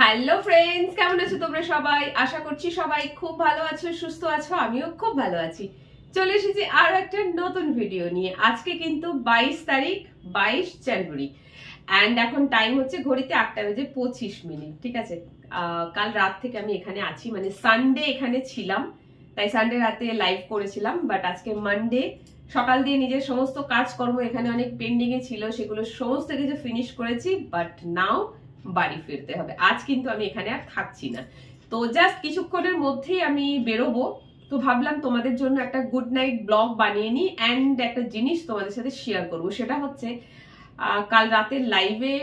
Hello friends, কেমন আছো তোমরা সবাই? আশা করছি সবাই খুব ভালো আছো, সুস্থ আছো। আমিও খুব ভালো আছি। চলে এসেছি আর একটা নতুন ভিডিও নিয়ে। আজকে কিন্তু 22 তারিখ, 22 জানুয়ারি, অ্যান্ড এখন টাইম হচ্ছে ঘড়িতে 8:25। ঠিক আছে, কাল রাত থেকে আমি এখানে আছি, মানে সানডে এখানে ছিলাম, তাই সানডে রাতে লাইভ করেছিলাম। বাট আজকে মানডে সকাল দিয়ে নিজের সমস্ত কাজকর্ম এখানে অনেক পেন্ডিং এ ছিল, সেগুলো সমস্ত কিছু ফিনিশ করেছি। বাট নাও বাড়ি ফিরতে হবে। আজ কিন্তু আমি এখানে আর থাকছি না, তো জাস্ট কিছুক্ষণের মধ্যেই আমি বেরোবো। তো ভাবলাম তোমাদের জন্য একটা গুড নাইট ব্লগ বানিয়ে নিই, অ্যান্ড একটা জিনিস তোমাদের সাথে শেয়ার করবো। সেটা হচ্ছে কাল রাতের লাইভে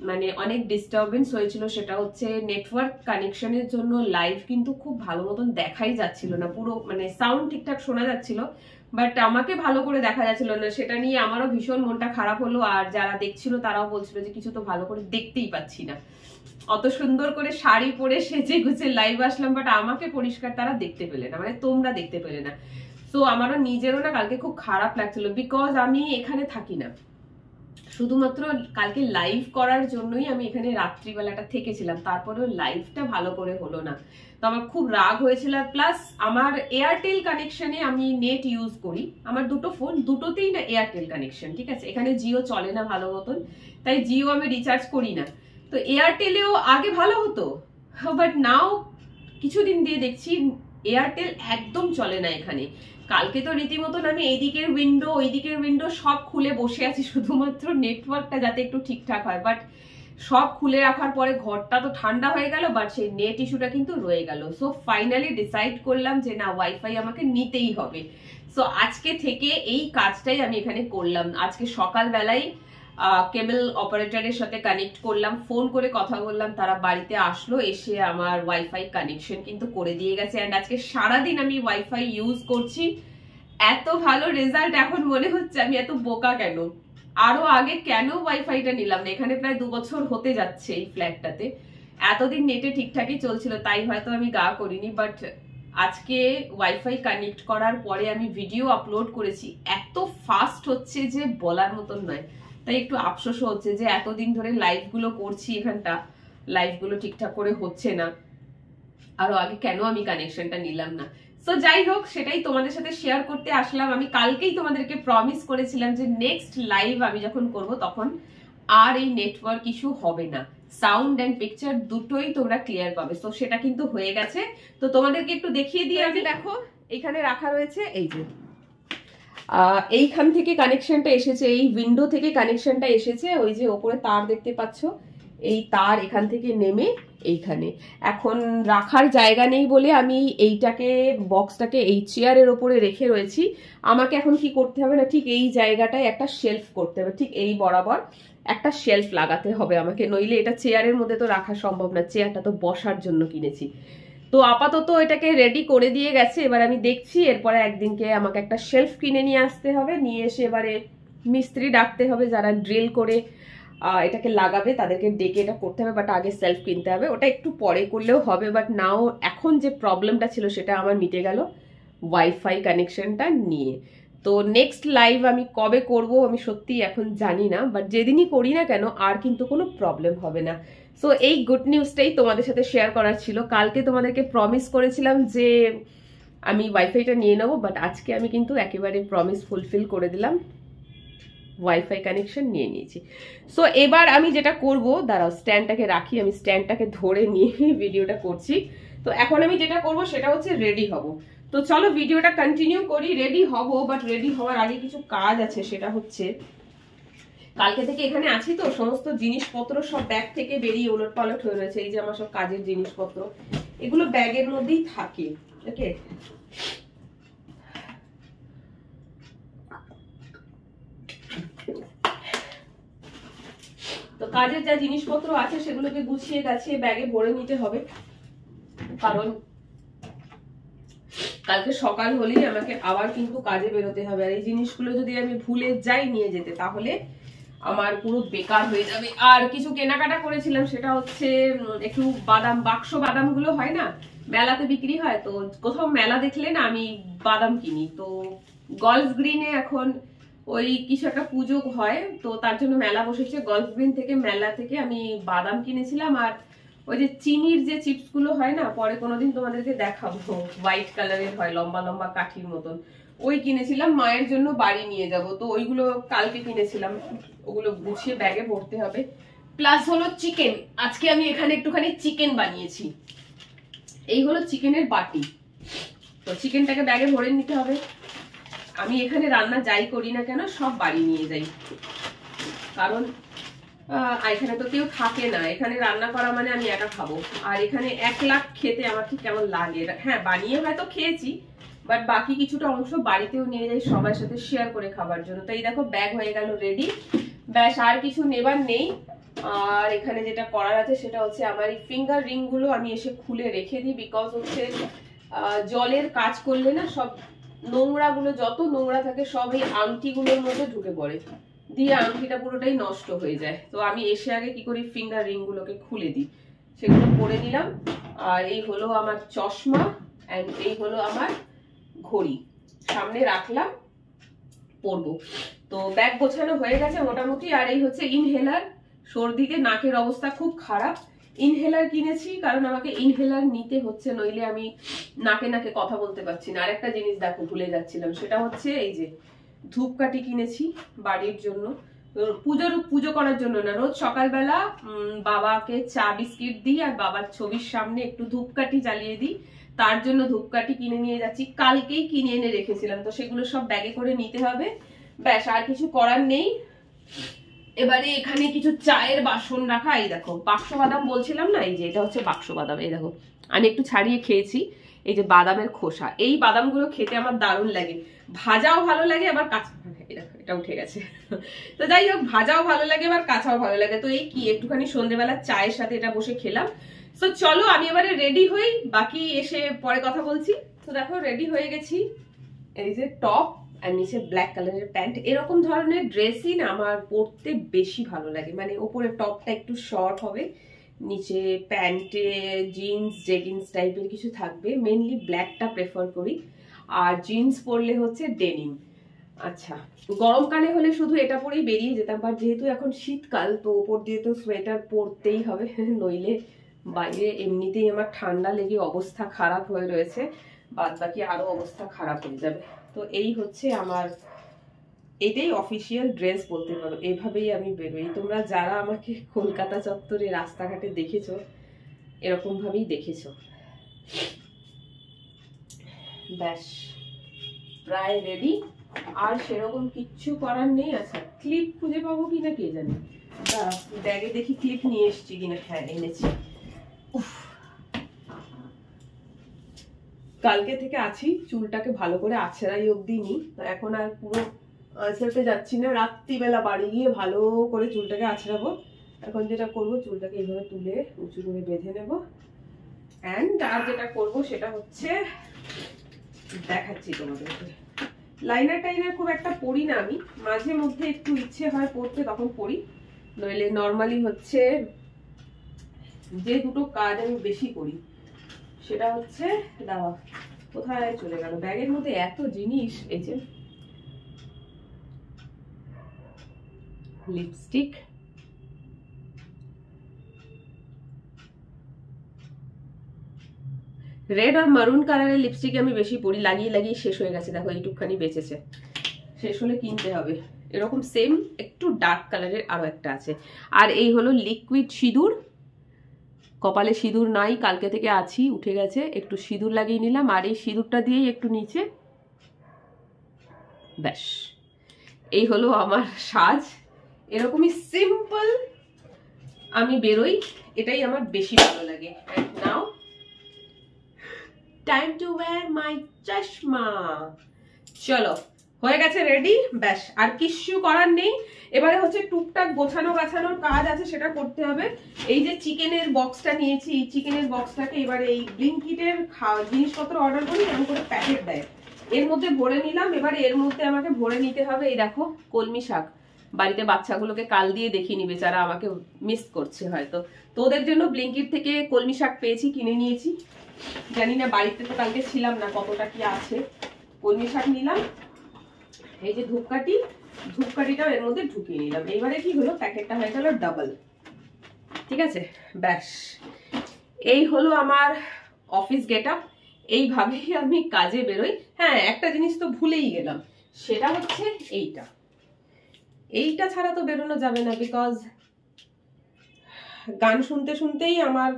মানে অনেক ডিস্টারবেন্স হয়েছিল। সেটা হচ্ছে নেটওয়ার্ক কানেকশনের জন্য লাইভ কিন্তু খুব ভালো মতন দেখাই যাচ্ছিল না, পুরো মানে সাউন্ড ঠিকঠাক শোনা যাচ্ছিল, বাট আমাকে ভালো করে দেখা যাচ্ছিল না। সেটা নিয়ে আমারও ভীষণ মনটা খারাপ হলো, আর যারা দেখছিল তারাও বলছিল যে কিছু তো ভালো করে দেখতেই পাচ্ছি না। অত সুন্দর করে শাড়ি পরে সেজে গুছে লাইভ আসলাম, বাট আমাকে পরিষ্কার তারা দেখতে পেলে না, মানে তোমরা দেখতে পেলে না। তো আমারও নিজেরও না কালকে খুব খারাপ লাগছিল, বিকজ আমি এখানে থাকি না, শুধুমাত্র কালকে লাইভ করার জন্যই আমি এখানে রাত্রিবেলাটা থেকেছিলাম, তারপরেও লাইভটা ভালো করে হলো না। তো আমার খুব রাগ হয়েছিল। প্লাস আমার এয়ারটেল কানেকশনে আমি নেট ইউজ করি, আমার দুটো ফোন, দুটোতেই না এয়ারটেল কানেকশন। ঠিক আছে, এখানে জিও চলে না ভালো মতন, তাই জিও আমি রিচার্জ করি না। তো এয়ারটেলেও আগে ভালো হতো, বাট নাও কিছুদিন দিয়ে দেখছি এয়ারটেল একদম চলে না এখানে। কালকে তো রীতিমতন আমি এইদিকের উইন্ডো ওইদিকের উইন্ডো সব খুলে বসে আছি, শুধুমাত্র নেটওয়ার্কটা যাতে একটু ঠিকঠাক হয়। বাট সব খুলে রাখার পরে ঘরটা তো ঠান্ডা হয়ে গেল, বাট সেই নেট ইস্যুটা কিন্তু রয়ে গেল। সো ফাইনালি ডিসাইড করলাম যে না, ওয়াইফাই আমাকে নিতেই হবে। সো আজকে থেকে এই কাজটাই আমি এখানে করলাম। আজকে সকালবেলায় কেবল অপারেটরের সাথে কানেক্ট করলাম, ফোন করে কথা বললাম, তারা বাড়িতে আসলো, এসে আমার ওয়াইফাই কানেকশন কিন্তু করে দিয়ে গেছে। অ্যান্ড আজকে সারাদিন আমি ওয়াইফাই ইউজ করছি। এত ভালো রেজাল্ট, এখন মনে হচ্ছে আমি এত বোকা কেন, আরো আগে কেন ওয়াইফাইটা নিলাম না। এখানে প্রায় 2 বছর হতে যাচ্ছে এই ফ্ল্যাটটাতে, এতদিন নেটে ঠিকঠাকই চলছিল, তাই হয়তো আমি গা করিনি। বাট আজকে ওয়াইফাই কানেক্ট করার পরে আমি ভিডিও আপলোড করেছি, এত ফাস্ট হচ্ছে যে বলার মতন নয়। তাই একটু আফসোস হচ্ছে যে এতদিন ধরে লাইভ গুলো করছি, এখানটা লাইভ গুলো ঠিকঠাক করে হচ্ছে না, আরো আগে কেন আমি কানেকশনটা নিলাম না। সো যাই হোক, সেটাই তোমাদের সাথে শেয়ার করতে আসলাম। আমি কালকেই তোমাদেরকে প্রমিস করেছিলাম যে নেক্সট লাইভ আমি যখন করব তখন আর এই নেটওয়ার্ক ইস্যু হবে না, সাউন্ড এন্ড পিকচার দুটোই তোমরা ক্লিয়ার পাবে। সো সেটা কিন্তু হয়ে গেছে। তো তোমাদেরকে একটু দেখিয়ে দিয়ে আমি, দেখো এখানে রাখা রয়েছে, এই যে এইখান থেকে কানেকশনটা এসেছে, এই উইন্ডো থেকে কানেকশনটা এসেছে। ওই যে ওপরে তার দেখতে পাচ্ছ, এই তার এখান থেকে নেমে এইখানে। এখন রাখার জায়গা নেই বলে আমি এইটাকে, বক্সটাকে এই চেয়ারের ওপরে রেখে রয়েছি। আমাকে এখন কি করতে হবে না, ঠিক এই জায়গাটায় একটা শেলফ করতে হবে, ঠিক এই বরাবর একটা শেলফ লাগাতে হবে আমাকে, নইলে এটা চেয়ারের মধ্যে তো রাখা সম্ভব না, চেয়ারটা তো বসার জন্য কিনেছি। তো আপাতত এটাকে রেডি করে দিয়ে গেছে। এবার আমি দেখছি এরপরে একদিনকে আমাকে একটা শেলফ কিনে নিয়ে আসতে হবে, নিয়ে এসে এবারে মিস্ত্রি ডাকতে হবে, যারা ড্রিল করে এটাকে লাগাবে তাদেরকে ডেকে এটা করতে হবে। বাট আগে সেলফ কিনতে হবে, ওটা একটু পরে করলেও হবে। বাট নাও এখন যে প্রবলেমটা ছিল সেটা আমার মিটে গেল ওয়াইফাই কানেকশনটা নিয়ে। তো নেক্সট লাইভ আমি কবে করব আমি সত্যি এখন জানি না, বাট যেদিনই করি না কেন আর কিন্তু কোনো প্রবলেম হবে না। সো এই গুড নিউজটাই তোমাদের সাথে শেয়ার করার ছিল। কালকে তোমাদেরকে প্রমিস করেছিলাম যে আমি ওয়াইফাইটা নিয়ে নেবো, বাট আজকে আমি কিন্তু একেবারে প্রমিস ফুলফিল করে দিলাম, ওয়াইফাই কানেকশন নিয়ে নিয়েছি। সো এবার আমি যেটা করব, দাঁড়াও স্ট্যান্ডটাকে রাখি, আমি স্ট্যান্ডটাকে ধরে নিয়ে ভিডিওটা করছি। তো এখন আমি যেটা করব সেটা হচ্ছে রেডি হব। তো চলো ভিডিওটা কন্টিনিউ করি। রেডি হব, বাট রেডি হওয়ার আগে কিছু কাজ আছে। সেটা হচ্ছে কালকে থেকে এখানে আছি তো, সমস্ত জিনিসপত্র সব ব্যাগ থেকে বেরিয়ে ওলট পালট হয়ে রয়েছে। এই যে আমার সব কাজের জিনিসপত্র, এগুলো ব্যাগের মধ্যেই থাকে। ওকে, তো কাজের যা জিনিসপত্র আছে সেগুলোকে গুছিয়ে গাছিয়ে ব্যাগে ভরে নিতে হবে, কারণ কালকে সকাল হলেই আমাকে আবার কিন্তু কাজে বেরোতে হবে। আর এই জিনিসগুলো যদি আমি ভুলে যাই নিয়ে যেতে, তাহলে আমার পুরো বেকার হয়ে যাবে। আর কিছু কেনাকাটা করেছিলাম, সেটা হচ্ছে একটু বাদাম, বাক্স বাদাম গুলো হয় না, মেলাতে বিক্রি হয়, তো কোথাও মেলা দেখলে না আমি বাদাম কিনি। তো গলফ গ্রিনে এখন ওই কিছু একটা পুজো হয়, তো তার জন্য মেলা বসেছে গলফ গ্রিন থেকে, মেলা থেকে আমি বাদাম কিনেছিলাম। আর ওই যে চিনির যে চিপস গুলো হয় না, পরে কোনোদিন তোমাদেরকে দেখাবো, হোয়াইট কালারের হয়, লম্বা লম্বা কাঠির মতন, ওই কিনেছিলাম মায়ের জন্য বাড়ি নিয়ে যাব। তো ওইগুলো কালকে কিনেছিলাম, ওগুলো গুছিয়ে ব্যাগে ভরতে হবে। প্লাস হলো চিকেন, আজকে আমি এখানে একটুখানি চিকেন বানিয়েছি। এই হলো চিকেনের বাটি, তো চিকেনটাকে ব্যাগে ভরে নিতে হবে। আমি এখানে রান্না যাই করি না কেন সব বাড়ি নিয়ে যাই, কারণ এখানে তো কেউ থাকে না, এখানে রান্না করা মানে আমি একা খাবো। আর এখানে 1 লাখ খেতে আমার ঠিক কেমন লাগে। হ্যাঁ, বানিয়ে হয়তো খেয়েছি, বাট বাকি কিছুটা অংশ বাড়িতেও নিয়ে যাই সবার সাথে শেয়ার করে খাবার জন্য। তো এই দেখো ব্যাগ হয়ে গেল রেডি, ব্যাস আর কিছু নেবার নেই। আর এখানে যেটা করার আছে সেটা হচ্ছে আমার এই ফিঙ্গার রিং গুলো আমি এসে খুলে রেখে দিই, বিকজ হচ্ছে জলের কাজ করলে না সব নোংরা গুলো, যত নোংরা থাকে সব এই আংটি গুলোর মধ্যে ঢুকে পড়ে, দিয়ে আংটিটা পুরোটাই নষ্ট হয়ে যায়। তো আমি এসে আগে কি করি, ফিঙ্গার রিং গুলোকে খুলে দিই, সেগুলো পরে নিলাম। আর এই হলো আমার চশমা, এন্ড এই হলো আমার ঘড়ি, সামনে রাখলাম, পরবো। তো ব্যাগ গোছানো হয়ে গেছে মোটামুটি। আর এই হচ্ছে ইনহেলার, সর্দিতে নাকের অবস্থা খুব খারাপ, ইনহেলার কিনেছি কারণ আমাকে ইনহেলার নিতে হচ্ছে, নইলে আমি নাকে নাকে কথা বলতে পারছি না। আরেকটা জিনিস দেখো ভুলে যাচ্ছিলাম, সেটা হচ্ছে এই যে ধূপকাঠি কিনেছি বাড়ির জন্য, পুজো করার জন্য না, রোজ সকালবেলা বাবাকে চা বিস্কিট দিই আর বাবার ছবির সামনে একটু ধূপকাঠি জ্বালিয়ে দিই, তার জন্য ধূপকাঠি কিনে নিয়ে যাচ্ছি। কালকেই কিনে এনে রেখেছিলাম, তো সেগুলো সব ব্যাগে করে নিতে হবে। ব্যাস আর কিছু করার নেই। এবারে এখানে কিছু চায়ের বাসন রাখা, এই দেখো বাক্স বাদাম বলছিলাম না, এই যে এটা হচ্ছে বাক্স বাদাম। এই দেখো আমি একটু ছাড়িয়ে খেয়েছি, এই যে বাদামের খোসা, এই বাদামগুলো খেতে আমার দারুণ লাগে, ভাজাও ভালো লাগে আবার কাঁচা, এটা উঠে গেছে। তো যাই হোক, ভাজাও ভালো লাগে আবার কাঁচাও ভালো লাগে। তো এই কি একটুখানি সন্ধ্যেবেলা চায়ের সাথে এটা বসে খেলাম। তো চলো আমি এবারে রেডি হই, বাকি এসে পরে কথা বলছি। তো দেখো রেডি হয়ে গেছি, এই যে টপ আর নিচে ব্ল্যাক কালারের প্যান্ট। এরকম ধরনের ড্রেসই না আমার পরতে বেশি ভালো লাগে, মানে ওপরে টপটা একটু শর্ট হবে, নিচে প্যান্টে জিন্স জেগিন্স টাইপের কিছু থাকবে, মেনলি ব্ল্যাকটা প্রেফার করি। আর জিন্স পরলে হচ্ছে ডেনিম। আচ্ছা, গরমকালে হলে শুধু এটা পরেই বেরিয়ে যেতাম, বাট যেহেতু এখন শীতকাল তো ওপর দিয়ে তো সোয়েটার পরতেই হবে, নইলে বাইরে এমনিতেই আমার ঠান্ডা লেগে অবস্থা খারাপ হয়ে রয়েছে, বাদ বাকি আরো অবস্থা খারাপ হয়ে যাবে। তো এই হচ্ছে আমার, এটাই অফিসিয়াল ড্রেস বলতে পারো, এভাবেই আমি বেরোই। তোমরা যারা আমাকে কলকাতা চত্বরে রাস্তাঘাটে দেখেছো এরকম ভাবেই দেখেছো। ব্যাস প্রায় রেডি, আর সেরকম কিচ্ছু করার নেই। আচ্ছা, ক্লিপ খুঁজে পাবো কিনা কে জানে, ব্যাগে দেখি ক্লিপ নিয়ে এসছি কিনা। হ্যাঁ এনেছি, কালকে থেকে আছি, চুলটাকে ভালো করে আছড়াই অব্দি নি, তো এখন আর পুরো আছড়াতে যাচ্ছি না, রাত্রিবেলা বাড়ি গিয়ে ভালো করে চুলটাকে আছড়াবো। এখন যেটা করবো, চুলটাকে এইভাবে তুলে উঁচু করে বেঁধে নেবো। অ্যান্ড আর যেটা করবো সেটা হচ্ছে, দেখাচ্ছি তোমাদেরকে, লাইনার টাইনার খুব একটা পরি না আমি, মাঝে মধ্যে একটু ইচ্ছে হয় পড়তে তখন পরি, নইলে নর্মালি হচ্ছে যে দুটো কাজ আমি বেশি করি সেটা হচ্ছে, দাও কোথায় চলে গেল, ব্যাগের মধ্যে এত জিনিস, এই যে লিপস্টিক, রেড আর মারুন কালারের লিপস্টিক আমি বেশি পরি, লাগিয়ে লাগিয়ে শেষ হয়ে গেছে, দেখো এইটুকখানি বেঁচেছে, শেষ হলে কিনতে হবে। এরকম সেম একটু ডার্ক কালারের আরো একটা আছে। আর এই হলো লিকুইড সিঁদুর, কপালে সিঁদুর নাই, কালকে থেকে আছি, উঠে গেছে, একটু সিঁদুর লাগিয়ে নিলাম। আর এই সিঁদুরটা দিয়েই একটু নিচে, ব্যাস এই হলো আমার সাজ। এরকমই সিম্পল আমি বেরোই, এটাই আমার বেশি ভালো লাগে। And now time to wear my চশমা। চলো হয়ে গেছে রেডি, ব্যাস আর কিচ্ছু করার নেই। এবারে হচ্ছে টুকটাক গোছানো গাছানোর কাজ আছে, সেটা করতে হবে। এই যে চিকেনের বক্সটা নিয়েছি, এই চিকেনের বক্সটাকে এবারে এই ব্লিঙ্কিটের জিনিসপত্র অর্ডার করি, এরকম করে প্যাকেট দেয়, এর মধ্যে ভরে নিলাম। এবারে এর মধ্যে আমাকে ভরে নিতে হবে, এই দেখো কলমি শাক, বাড়িতে বাচ্চাগুলোকে কাল দিয়ে দেখিনি, বেচারা আমাকে মিস করছে হয়তো, তো ওদের জন্য ব্লিঙ্কিট থেকে কলমি শাক পেয়েছি, কিনে নিয়েছি। জানি না বাড়িতে তো কালকে ছিলাম না কতটা কি আছে, কলমি শাক নিলাম। এই যে ধূপকাঠি, ধূপকাঠিটাও এর মধ্যে ঢুকিয়ে নিলাম। এইবারে কি হলো, প্যাকেটটা হয়ে গেল ডাবল, ঠিক আছে। ব্যাস এই হলো আমার অফিস গেটআপ। এইভাবেই আমি কাজে বেরোই। হ্যাঁ, একটা জিনিস তো ভুলেই গেলাম, সেটা হচ্ছে এইটা ছাড়া তো বেরোনো যাবে না, বিকজ গান শুনতে শুনতেই আমার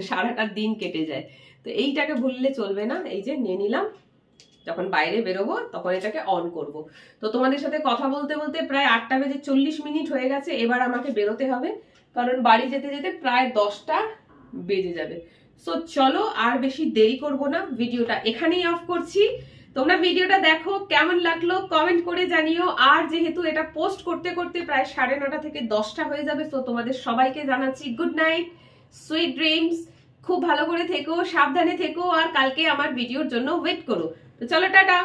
সারাটা দিন কেটে যায়। তো এইটাকে ভুললে চলবে না। এই যে নিয়ে নিলাম, যখন বাইরে বেরোবো তখন এটাকে অন করব। তো তোমাদের সাথে কথা বলতে বলতে প্রায় 8:40 হয়ে গেছে। এবার আমাকে বেরোতে হবে, কারণ বাড়ি যেতে যেতে প্রায় 10টা বেজে যাবে। সো চলো, আর বেশি দেরি করব না, ভিডিওটা এখানেই অফ করছি। তোমরা ভিডিওটা দেখো, কেমন লাগলো কমেন্ট করে জানিও। আর যেহেতু এটা পোস্ট করতে করতে প্রায় 9:30 থেকে 10টা হয়ে যাবে, তো তোমাদের সবাইকে জানাচ্ছি গুড নাইট, সুইট ড্রিমস। খুব ভালো করে থেকো, সাবধানে থেকো, আর কালকে আমার ভিডিওর জন্য ওয়েট করো। তো চলো, টাটা।